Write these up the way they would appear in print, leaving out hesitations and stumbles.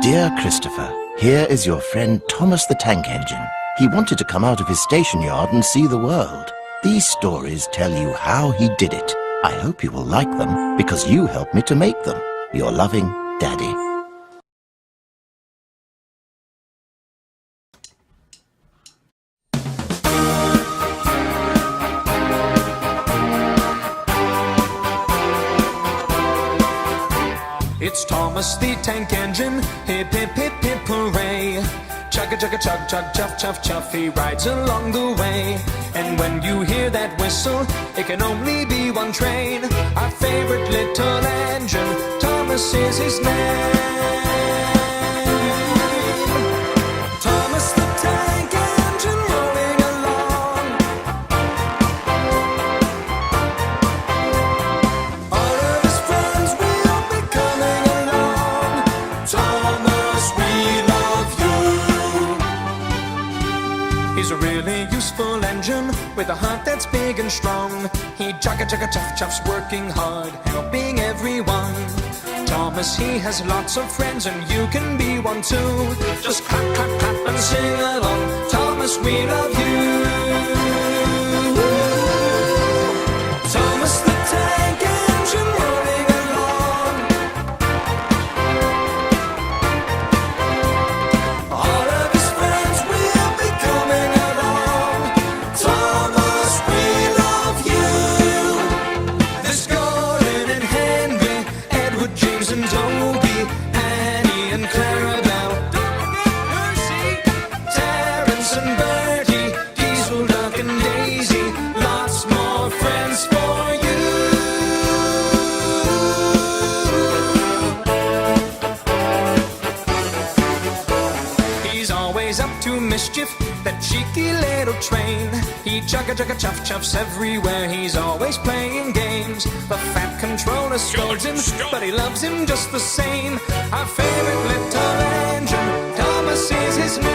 Dear Christopher, here is your friend Thomas the Tank Engine. He wanted to come out of his station yard and see the world. These stories tell you how he did it. I hope you will like them because you helped me to make them. Your loving Daddy. It's Thomas the Tank Engine, hip hip hip hip hooray. Chugga chugga chug chug chuff chuff chuff, he rides along the way. And when you hear that whistle, it can only be one train. Our favorite little engine, Thomas is his name. Thomas the Tank Engine rolling along. All of his friends will be coming along. Thomas, we love you. He's a really useful engine with a heart that's big and strong. He chugga chugga chuff chuffs, working hard, helping everyone. Thomas, he has lots of friends and you can be one too. Just clap, clap, clap and sing along. Thomas, we love you. Thomas the Tank Engine rolling along. All of his friends will be coming along. Thomas, we love you. There's Gordon and Henry, Edward, James and Toby, Annie and Clarabelle, Percy, Terence and Bertie, Diesel, Duck and Daisy, lots more friends for you. He's always up to mischief, that cheeky little train. He chugga chugga chuff chuffs everywhere, he's always playing games. The fat controller scolds him, but he loves him just the same. Our favorite little engine, Thomas is his name.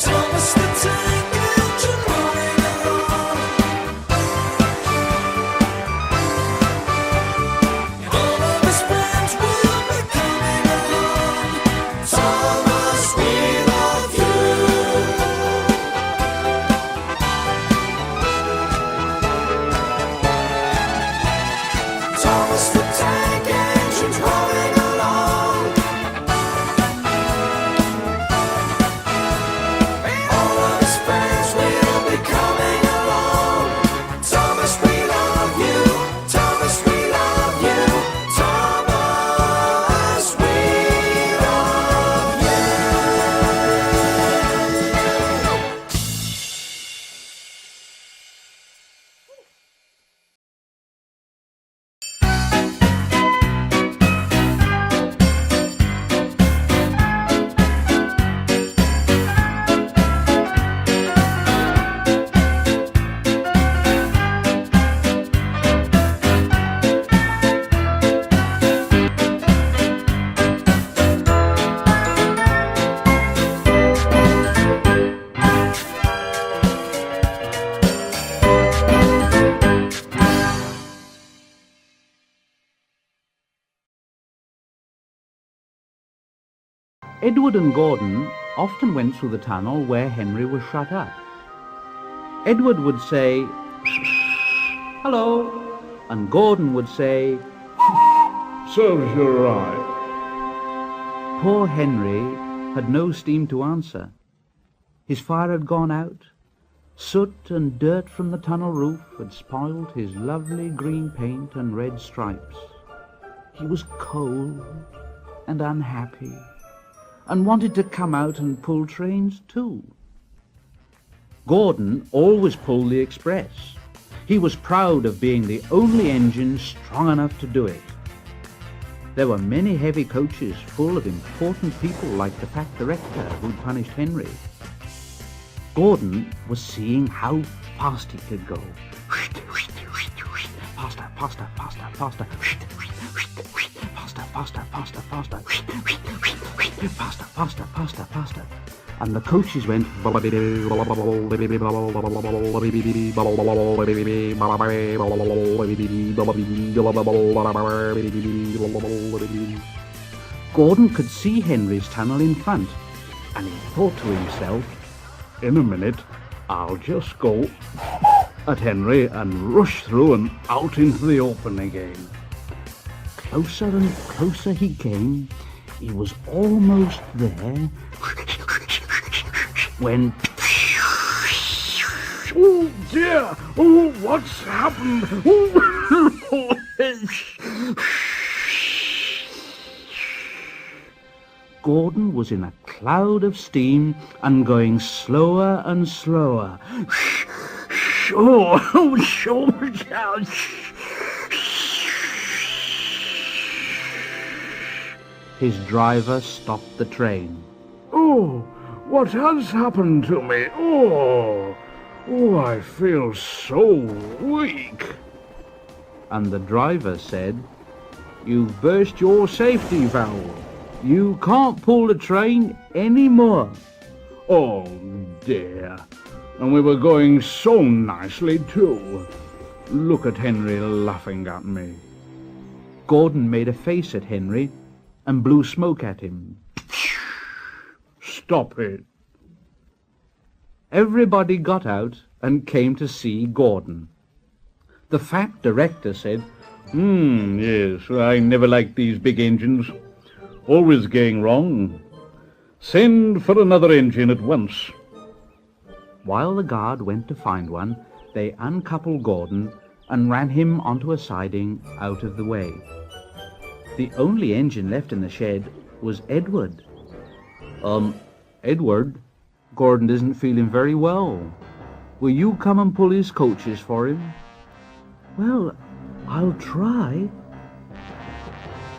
Thomas the Tank Engine rolling along. All of his friends will be coming along. Thomas, we love you. Thomas the Tank Engine's rolling along. All of his friends will be coming along. Thomas, we love you. Thomas, we love you. Thomas, we love you. Edward and Gordon often went through the tunnel where Henry was shut up. Edward would say, "Hello," and Gordon would say, Serves you right. Poor Henry had no steam to answer. His fire had gone out. Soot and dirt from the tunnel roof had spoiled his lovely green paint and red stripes. He was cold and unhappy, and wanted to come out and pull trains too. Gordon always pulled the express. He was proud of being the only engine strong enough to do it. There were many heavy coaches full of important people like the fat director who'd punished Henry. Gordon was seeing how fast he could go. Faster, faster, faster, faster. faster, faster, faster, faster, faster, faster, faster. And the coaches went. Gordon could see Henry's tunnel in front, and he thought to himself, In a minute, I'll just go at Henry and rush through and out into the open again. closer and closer he came. He was almost there when... Oh dear! Oh, what's happened? Oh. Gordon was in a cloud of steam and going slower and slower. His driver stopped the train. Oh, what has happened to me? Oh, I feel so weak. And the driver said, "You've burst your safety valve. You can't pull the train anymore." Oh dear, and we were going so nicely too. Look at Henry laughing at me. Gordon made a face at Henry and blew smoke at him. Stop it. Everybody got out and came to see Gordon. The fat director said, Yes, I never liked these big engines. Always going wrong. Send for another engine at once. While the guard went to find one, they uncoupled Gordon and ran him onto a siding out of the way. The only engine left in the shed was Edward. Edward, Gordon isn't feeling very well. Will you come and pull his coaches for him?" "Well, I'll try."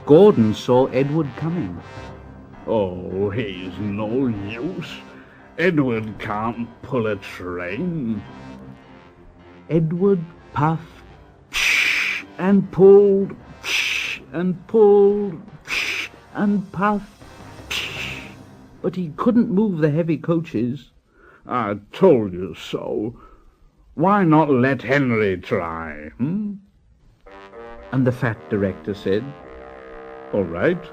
Gordon saw Edward coming. Oh, he's no use. Edward can't pull a train. Edward puffed and pulled and pulled and puffed, but he couldn't move the heavy coaches. I told you so. Why not let Henry try, And the fat director said, All right,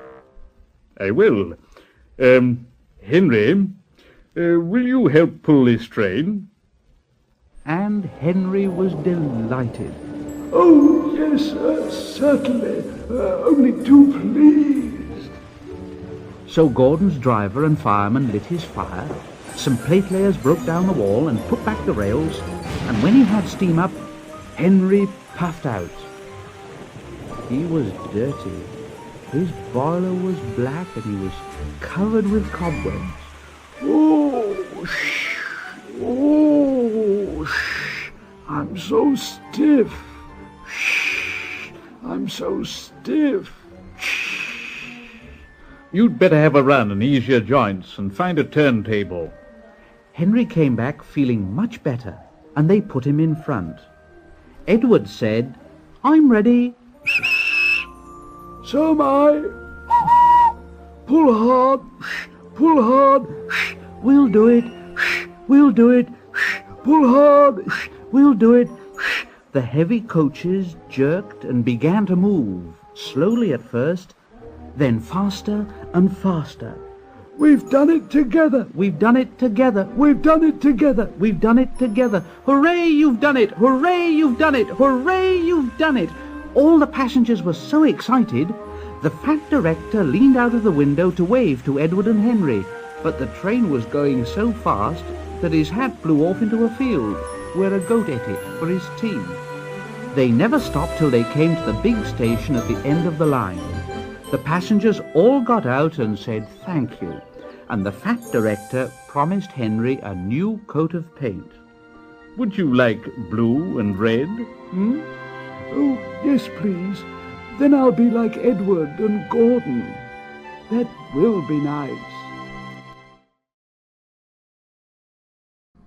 I will. Henry, will you help pull this train? And Henry was delighted. Oh, yes, certainly. Only too pleased. So Gordon's driver and fireman lit his fire, some plate layers broke down the wall and put back the rails, and when he had steam up, Henry puffed out. He was dirty. His boiler was black and he was covered with cobwebs. I'm so stiff. I'm so stiff. You'd better have a run and ease your joints and find a turntable. Henry came back feeling much better, and they put him in front. Edward said, "I'm ready." So am I. Pull hard. Pull hard. "We'll do it. We'll do it. Pull hard. We'll do it." The heavy coaches jerked and began to move, slowly at first, then faster and faster. We've done it together. "We've done it together. We've done it together. We've done it together. Hooray, you've done it! Hooray, you've done it! Hooray, you've done it!" All the passengers were so excited, the fat director leaned out of the window to wave to Edward and Henry, but the train was going so fast that his hat blew off into a field where a goat ate it for his tea. They never stopped till they came to the big station at the end of the line. The passengers all got out and said thank you, and the fat director promised Henry a new coat of paint. Would you like blue and red? "Oh, yes, please. Then I'll be like Edward and Gordon. That will be nice."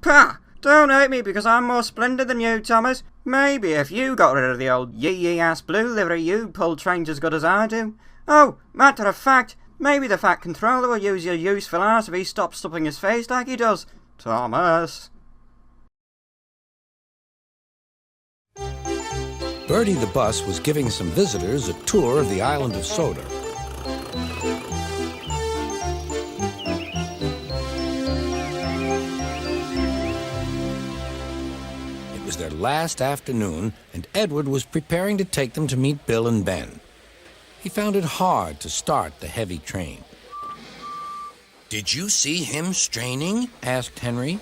Pah! Don't hate me because I'm more splendid than you, Thomas. Maybe if you got rid of the old yee-yee-ass blue livery, you'd pull trains as good as I do. Oh, matter of fact, maybe the Fat Controller will use your useful arse if he stops stuffing his face like he does. Thomas. Bertie the bus was giving some visitors a tour of the island of Soda. It was their last afternoon, and Edward was preparing to take them to meet Bill and Ben. He found it hard to start the heavy train. "Did you see him straining?" asked Henry.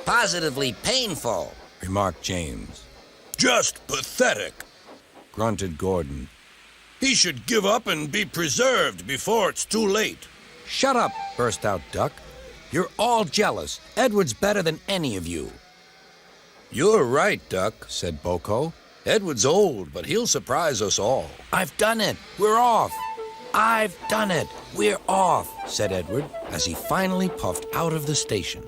Positively painful, remarked James. Just pathetic, Grunted Gordon. he should give up and be preserved before it's too late. Shut up, burst out Duck. You're all jealous. Edward's better than any of you. You're right, Duck, said Boko. Edward's old, but he'll surprise us all. I've done it. We're off. I've done it. We're off, said Edward as he finally puffed out of the station.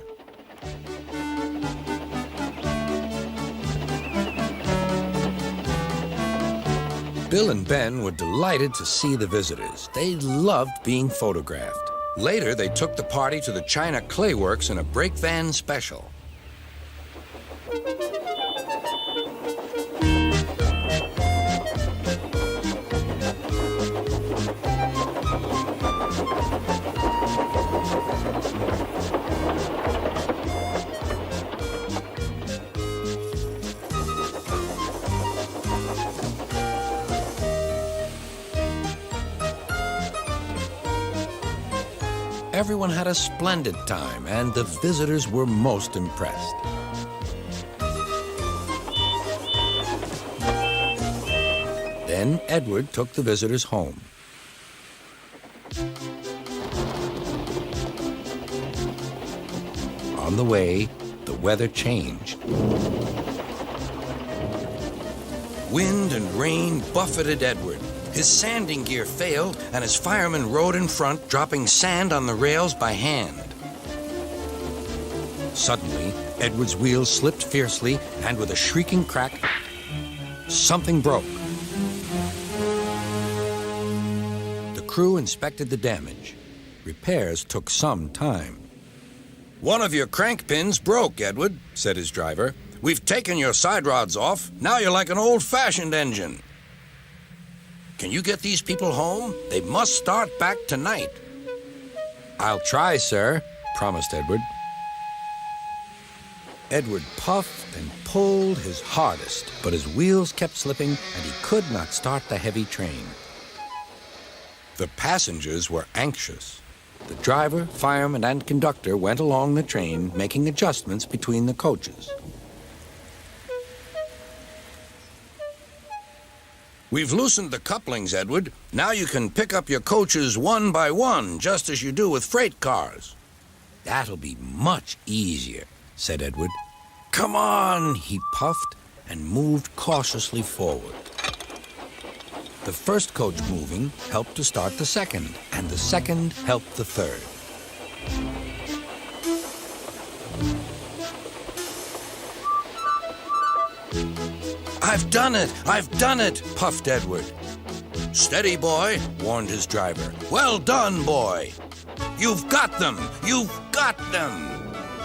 Bill and Ben were delighted to see the visitors. They loved being photographed. Later, they took the party to the China Clay Works in a brake van special. Everyone had a splendid time, and the visitors were most impressed. Then Edward took the visitors home. On the way, the weather changed. Wind and rain buffeted Edward. His sanding gear failed, and his fireman rode in front, dropping sand on the rails by hand. Suddenly, Edward's wheels slipped fiercely, and with a shrieking crack, something broke. The crew inspected the damage. Repairs took some time. One of your crank pins broke, Edward, said his driver. We've taken your side rods off. Now you're like an old-fashioned engine. Can you get these people home? They must start back tonight. I'll try, sir, promised Edward. Edward puffed and pulled his hardest, but his wheels kept slipping and he could not start the heavy train. The passengers were anxious. The driver, fireman, and conductor went along the train, making adjustments between the coaches. We've loosened the couplings, Edward. Now you can pick up your coaches one by one, just as you do with freight cars. That'll be much easier, said Edward. Come on, he puffed and moved cautiously forward. The first coach moving helped to start the second, and the second helped the third. I've done it! I've done it! Puffed Edward. Steady, boy, warned his driver. Well done, boy! You've got them! You've got them!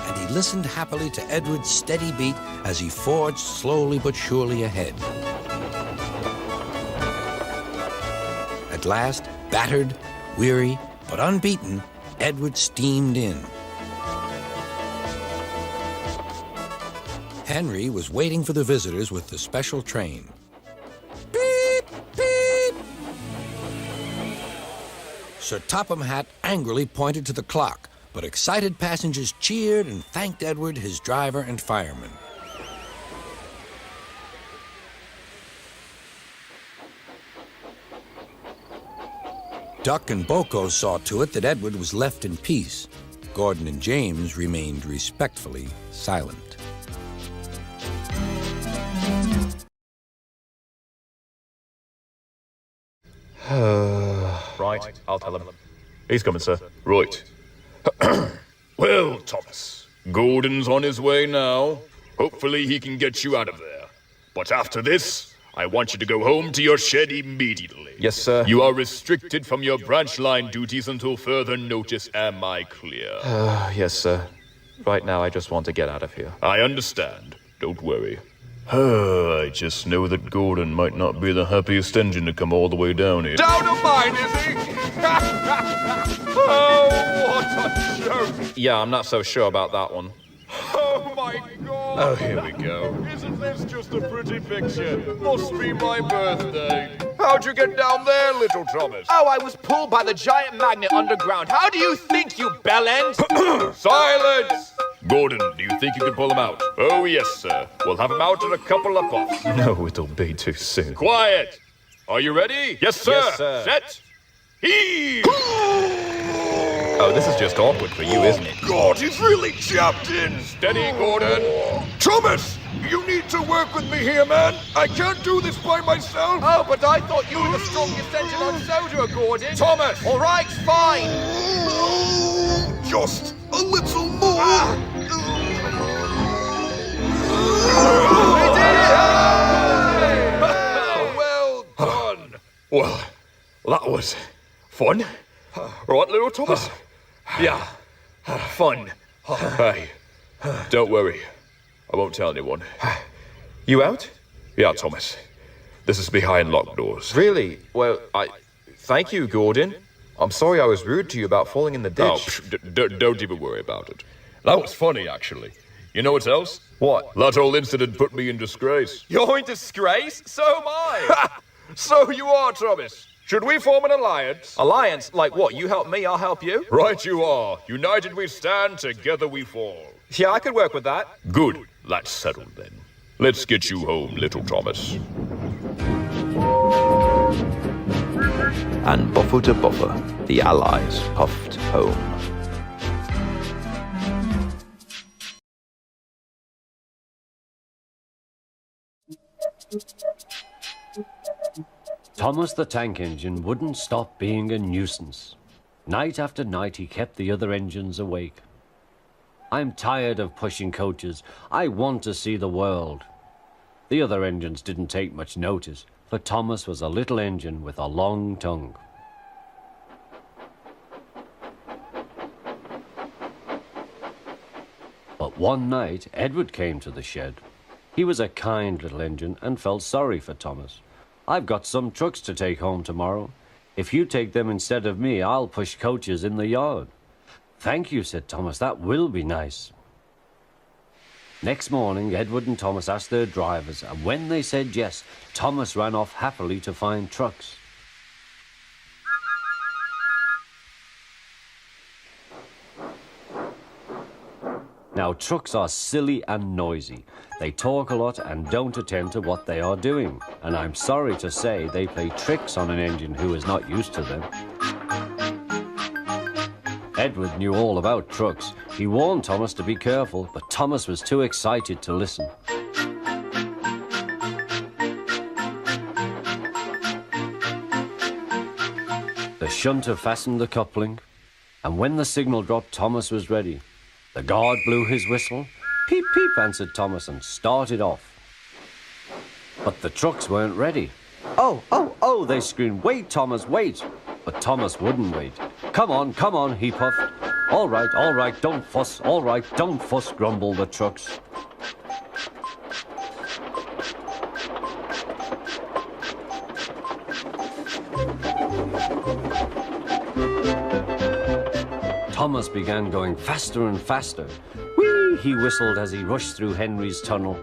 And he listened happily to Edward's steady beat as he forged slowly but surely ahead. At last, battered, weary, but unbeaten, Edward steamed in. Henry was waiting for the visitors with the special train. Beep, beep! Sir Topham Hatt angrily pointed to the clock, but excited passengers cheered and thanked Edward, his driver, and fireman. Duck and Boko saw to it that Edward was left in peace. Gordon and James remained respectfully silent. Right, I'll tell him. He's coming, sir. Right. Well, Thomas, Gordon's on his way now. Hopefully he can get you out of there. But after this, I want you to go home to your shed immediately. Yes, sir. You are restricted from your branch line duties until further notice. Am I clear? Yes, sir. Right now, I just want to get out of here. I understand. Don't worry. I just know that Gordon might not be the happiest engine to come all the way down here. Down of mine, is he? Oh, what a joke! Yeah, I'm not so sure about that one. Oh my God! Oh, here we go. Isn't this just a pretty picture? Must be my birthday. How'd you get down there, little Thomas? Oh, I was pulled by the giant magnet underground. How do you think, you bellend? Silence! Gordon, do you think you can pull him out? Oh, yes, sir. We'll have him out in a couple of puffs. No, it'll be too soon. Quiet! Are you ready? Yes, sir. Yes, sir. Set! Heave! Oh, this is just awkward for you, isn't it? God, he's really jabbed in! Steady, Gordon! Thomas! You need to work with me here, man! I can't do this by myself! Oh, but I thought you were the strongest engine on Soda, Gordon. Thomas! All right, fine. Just a little more! Well done! Well, that was fun. Right, little Thomas? Yeah. Fun. Hey, don't worry. I won't tell anyone. You out? Yeah, Thomas. This is behind locked doors. Really? Well, thank you, Gordon. I'm sorry I was rude to you about falling in the ditch. Don't even worry about it. That was funny, actually. You know what else? What? That whole incident put me in disgrace. You're in disgrace? So am I. So you are, Thomas. Should we form an alliance? Alliance? Like what? You help me, I'll help you? Right you are. United we stand, together we fall. Yeah, I could work with that. Good. That's settled then. Let's get you home, little Thomas. And buffer to buffer, the Allies puffed home. Thomas the Tank Engine wouldn't stop being a nuisance. Night after night he kept the other engines awake. I'm tired of pushing coaches. I want to see the world. The other engines didn't take much notice, for Thomas was a little engine with a long tongue. But one night, Edward came to the shed. He was a kind little engine and felt sorry for Thomas. I've got some trucks to take home tomorrow. If you take them instead of me, I'll push coaches in the yard. Thank you, said Thomas. That will be nice. Next morning, Edward and Thomas asked their drivers, and when they said yes, Thomas ran off happily to find trucks. Now, trucks are silly and noisy. They talk a lot and don't attend to what they are doing. And I'm sorry to say they play tricks on an engine who is not used to them. Edward knew all about trucks. He warned Thomas to be careful, but Thomas was too excited to listen. The shunter fastened the coupling, and when the signal dropped, Thomas was ready. The guard blew his whistle. Peep, peep, answered Thomas, and started off. But the trucks weren't ready. Oh, oh, oh, they screamed, wait, Thomas, wait. But Thomas wouldn't wait. Come on, he puffed. All right, don't fuss, all right, don't fuss, grumbled the trucks. Thomas began going faster and faster. Whee! He whistled as he rushed through Henry's tunnel.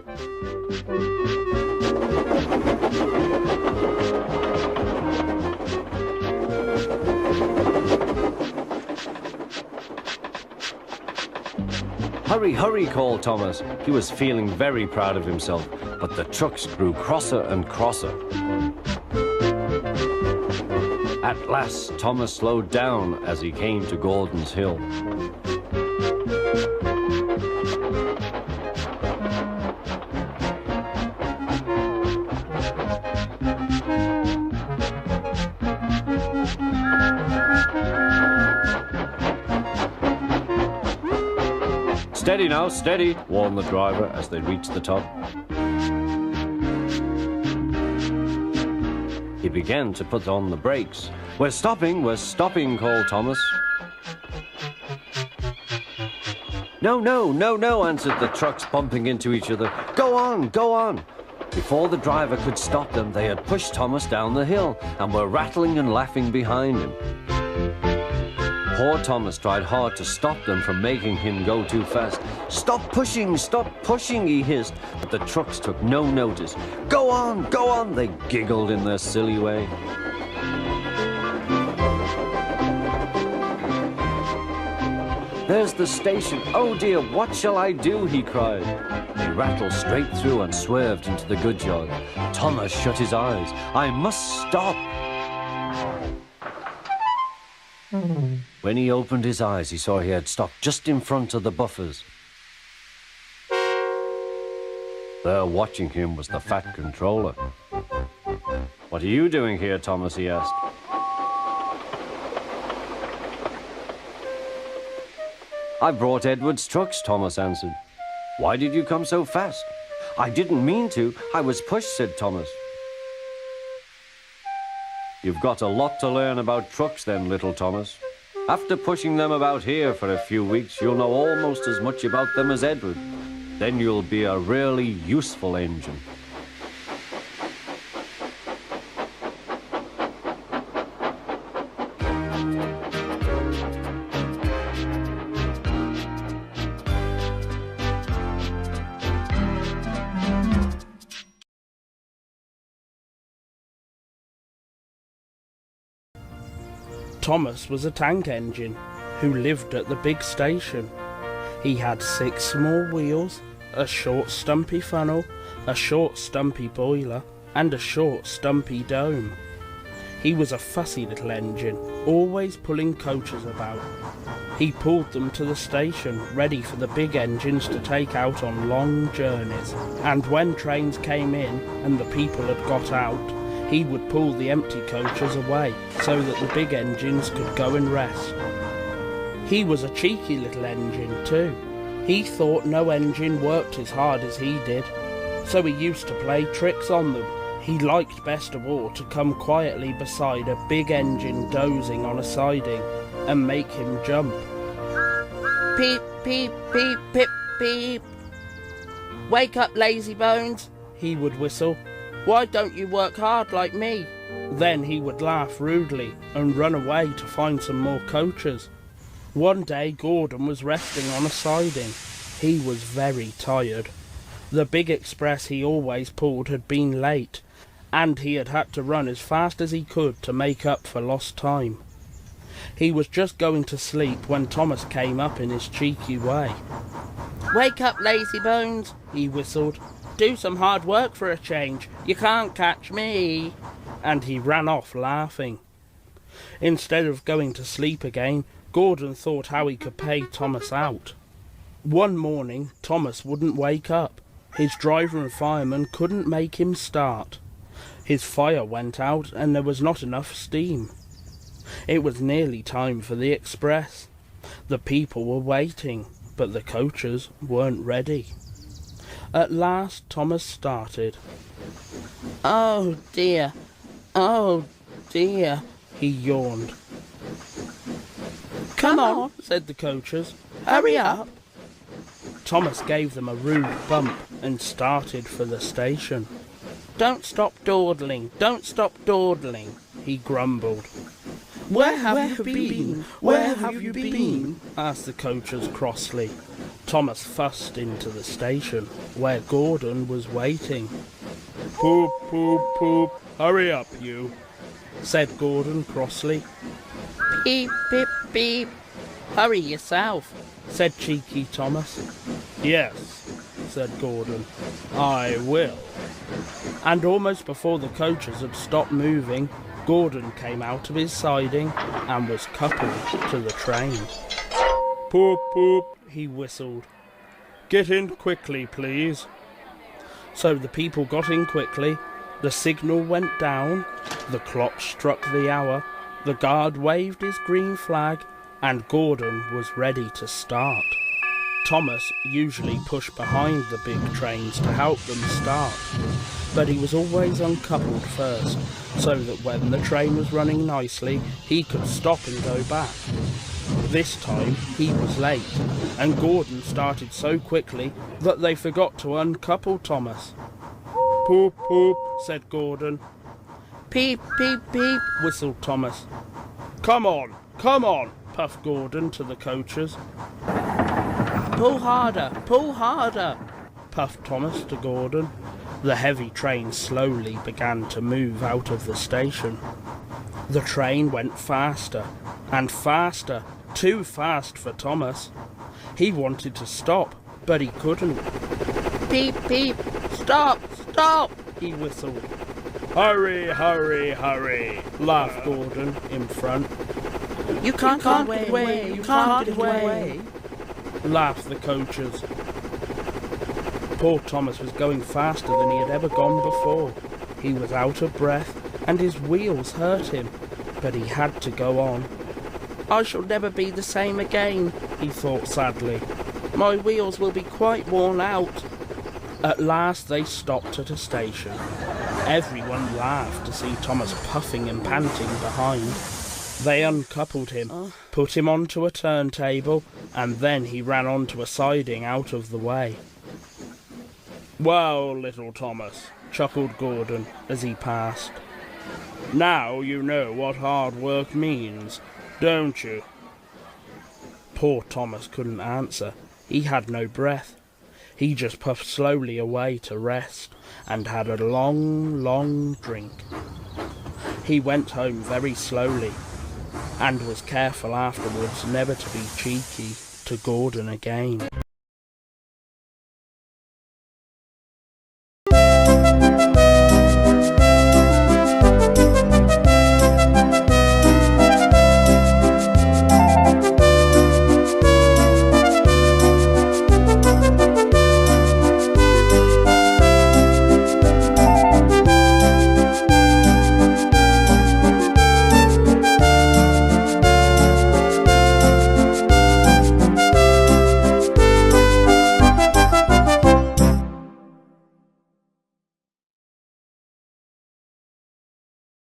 Hurry, hurry, called Thomas. He was feeling very proud of himself, but the trucks grew crosser and crosser. At last, Thomas slowed down as he came to Gordon's Hill. Steady now, steady, warned the driver as they reached the top. He began to put on the brakes. We're stopping, called Thomas. No, answered the trucks, bumping into each other. Go on. Before the driver could stop them, they had pushed Thomas down the hill and were rattling and laughing behind him. Poor Thomas tried hard to stop them from making him go too fast. Stop pushing, he hissed, but the trucks took no notice. Go on, they giggled in their silly way. There's the station. Oh dear, what shall I do? He cried. They rattled straight through and swerved into the goods yard. Thomas shut his eyes. I must stop. When he opened his eyes, he saw he had stopped just in front of the buffers. There watching him was the fat controller. What are you doing here, Thomas? He asked. I brought Edward's trucks, Thomas answered. Why did you come so fast? I didn't mean to. I was pushed, said Thomas. You've got a lot to learn about trucks then, little Thomas. After pushing them about here for a few weeks, you'll know almost as much about them as Edward. Then you'll be a really useful engine. Thomas was a tank engine who lived at the big station. He had 6 small wheels, a short stumpy funnel, a short stumpy boiler, and a short stumpy dome. He was a fussy little engine, always pulling coaches about. He pulled them to the station, ready for the big engines to take out on long journeys. And when trains came in and the people had got out, he would pull the empty coaches away so that the big engines could go and rest. He was a cheeky little engine too. He thought no engine worked as hard as he did, so he used to play tricks on them. He liked best of all to come quietly beside a big engine dozing on a siding and make him jump. Peep, peep, peep, pip, peep. Wake up, lazy bones, he would whistle. Why don't you work hard like me? Then he would laugh rudely and run away to find some more coaches. One day Gordon was resting on a siding. He was very tired. The big express he always pulled had been late, and he had had to run as fast as he could to make up for lost time. He was just going to sleep when Thomas came up in his cheeky way. Wake up, lazy bones, he whistled. Do some hard work for a change. You can't catch me. And he ran off laughing. Instead of going to sleep again, Gordon thought how he could pay Thomas out. One morning, Thomas wouldn't wake up. His driver and fireman couldn't make him start. His fire went out and there was not enough steam. It was nearly time for the express. The people were waiting, but the coaches weren't ready. At last Thomas started. Oh dear, he yawned. Come on, said the coaches. Hurry up. Thomas gave them a rude bump and started for the station. Don't stop dawdling, he grumbled. Where have you been? Where have you been? asked the coaches crossly. Thomas fussed into the station, where Gordon was waiting. Poop, poop, poop, hurry up, you, said Gordon crossly. Beep, beep, beep. Hurry yourself, said cheeky Thomas. Yes, said Gordon. I will. And almost before the coaches had stopped moving, Gordon came out of his siding and was coupled to the train. Poop, poop, he whistled. Get in quickly, please. So the people got in quickly, the signal went down, the clock struck the hour, the guard waved his green flag, and Gordon was ready to start. Thomas usually pushed behind the big trains to help them start. but he was always uncoupled first, so that when the train was running nicely, he could stop and go back. This time he was late, and Gordon started so quickly that they forgot to uncouple Thomas. "Poop, poop," said Gordon. Peep, peep, peep, whistled Thomas. Come on, puffed Gordon to the coachers. pull harder, puffed Thomas to Gordon. The heavy train slowly began to move out of the station. The train went faster and faster, too fast for Thomas. He wanted to stop, but he couldn't. Peep, peep, stop, he whistled. Hurry, hurry, hurry, laughed Gordon in front. You can't get away, you can't get away, laughed the coachers. Poor Thomas was going faster than he had ever gone before. He was out of breath and his wheels hurt him, but he had to go on. I shall never be the same again, he thought sadly. My wheels will be quite worn out. At last they stopped at a station. Everyone laughed to see Thomas puffing and panting behind. They uncoupled him, put him onto a turntable, and then he ran onto a siding out of the way. "Well, little Thomas," chuckled Gordon as he passed. "Now you know what hard work means, don't you?" Poor Thomas couldn't answer. He had no breath. He just puffed slowly away to rest and had a long, long drink. He went home very slowly and was careful afterwards never to be cheeky to Gordon again.